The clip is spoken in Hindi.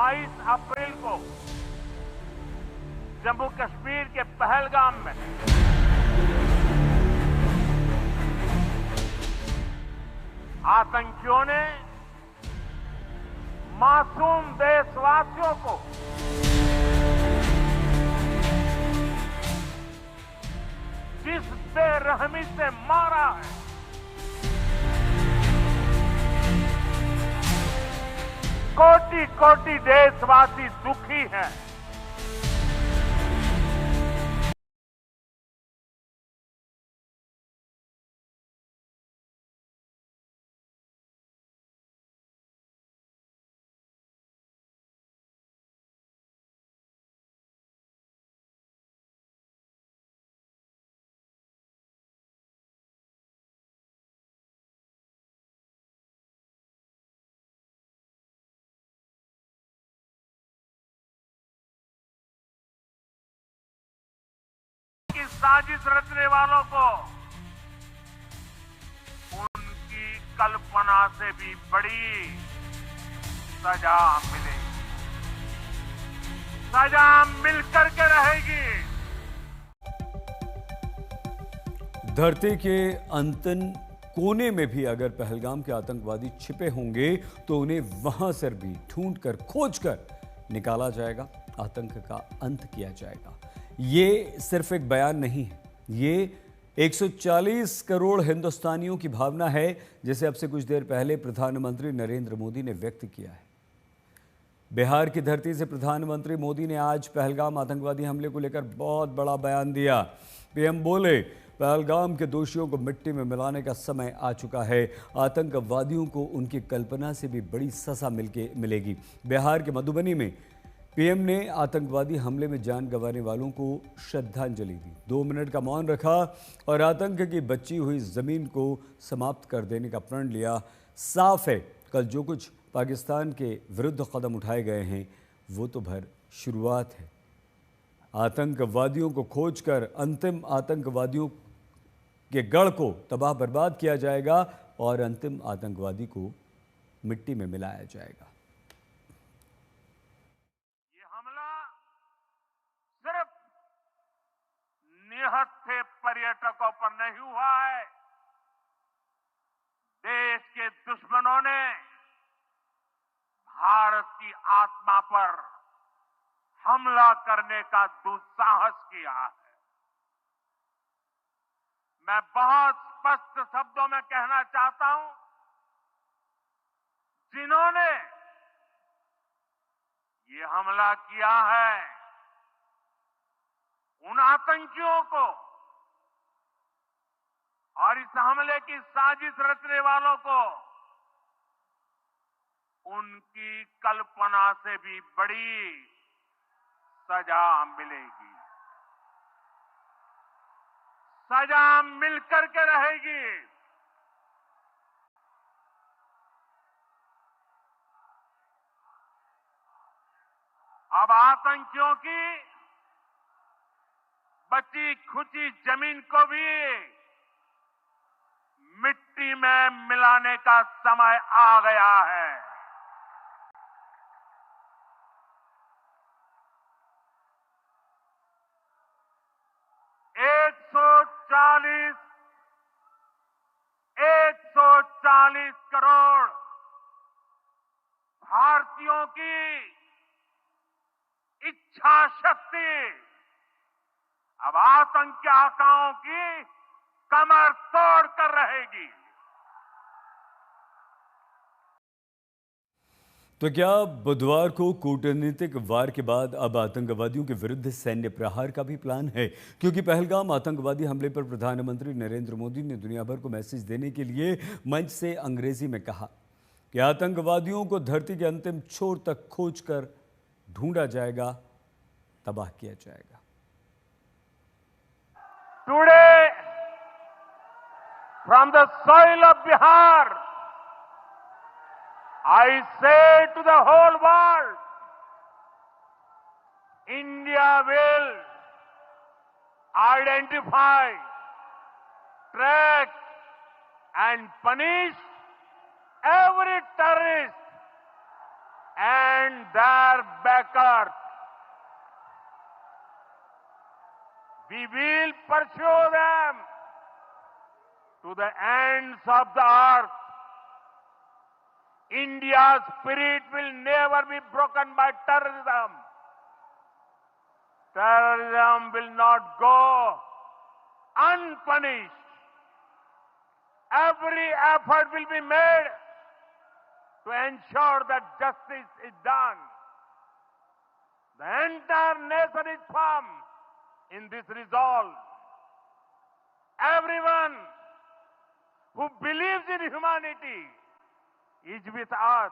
22 अप्रैल को जम्मू कश्मीर के पहलगाम में आतंकियों ने मासूम देशवासियों को जिस बेरहमी से मारा है, कोटि कोटि देशवासी दुखी हैं। की साजिश रचने वालों को उनकी कल्पना से भी बड़ी सजा मिलेगी। सजा मिलकर के रहेगी। धरती के अंतिम कोने में भी अगर पहलगाम के आतंकवादी छिपे होंगे तो उन्हें वहां से भी ढूंढकर खोजकर निकाला जाएगा, आतंक का अंत किया जाएगा। ये सिर्फ एक बयान नहीं है, ये 140 करोड़ हिंदुस्तानियों की भावना है, जिसे अब से कुछ देर पहले प्रधानमंत्री नरेंद्र मोदी ने व्यक्त किया है। बिहार की धरती से प्रधानमंत्री मोदी ने आज पहलगाम आतंकवादी हमले को लेकर बहुत बड़ा बयान दिया। पीएम बोले, पहलगाम के दोषियों को मिट्टी में मिलाने का समय आ चुका है। आतंकवादियों को उनकी कल्पना से भी बड़ी सजा मिलेगी। बिहार के मधुबनी में पीएम ने आतंकवादी हमले में जान गंवाने वालों को श्रद्धांजलि दी, 2 मिनट का मौन रखा और आतंक की बची हुई जमीन को समाप्त कर देने का प्रण लिया। साफ है, कल जो कुछ पाकिस्तान के विरुद्ध कदम उठाए गए हैं वो तो भर शुरुआत है। आतंकवादियों को खोजकर अंतिम आतंकवादियों के गढ़ को तबाह बर्बाद किया जाएगा और अंतिम आतंकवादी को मिट्टी में मिलाया जाएगा। ये हमला सिर्फ निहत्थे पर्यटकों पर नहीं हुआ है। देश के दुश्मनों ने भारत की आत्मा पर हमला करने का दुस्साहस किया है। मैं बहुत स्पष्ट शब्दों में कहना चाहता हूं, जिन्होंने ये हमला किया है, उन आतंकियों को और इस हमले की साजिश रचने वालों को उनकी कल्पना से भी बड़ी सजा मिलेगी। सजा मिलकर के रहेगी। अब आतंकियों की बची खुची जमीन को भी मिट्टी में मिलाने का समय आ गया है। $140 करोड़ भारतीयों की इच्छा शक्ति अब आतंकी आकाओं की कमर तोड़ कर रहेगी। तो क्या बुधवार को कूटनीतिक वार के बाद अब आतंकवादियों के विरुद्ध सैन्य प्रहार का भी प्लान है? क्योंकि पहलगाम आतंकवादी हमले पर प्रधानमंत्री नरेंद्र मोदी ने दुनिया भर को मैसेज देने के लिए मंच से अंग्रेजी में कहा कि आतंकवादियों को धरती के अंतिम छोर तक खोजकर ढूंढा जाएगा, तबाह किया जाएगा। Today from the soil of Bihar, I say to the whole world, India will identify, track and punish every terrorist, and their backers. We will pursue them to the ends of the earth. India's spirit will never be broken by terrorism. Terrorism will not go unpunished. Every effort will be made to ensure that justice is done. The entire nation is firm in this resolve. Everyone who believes in humanity is with us.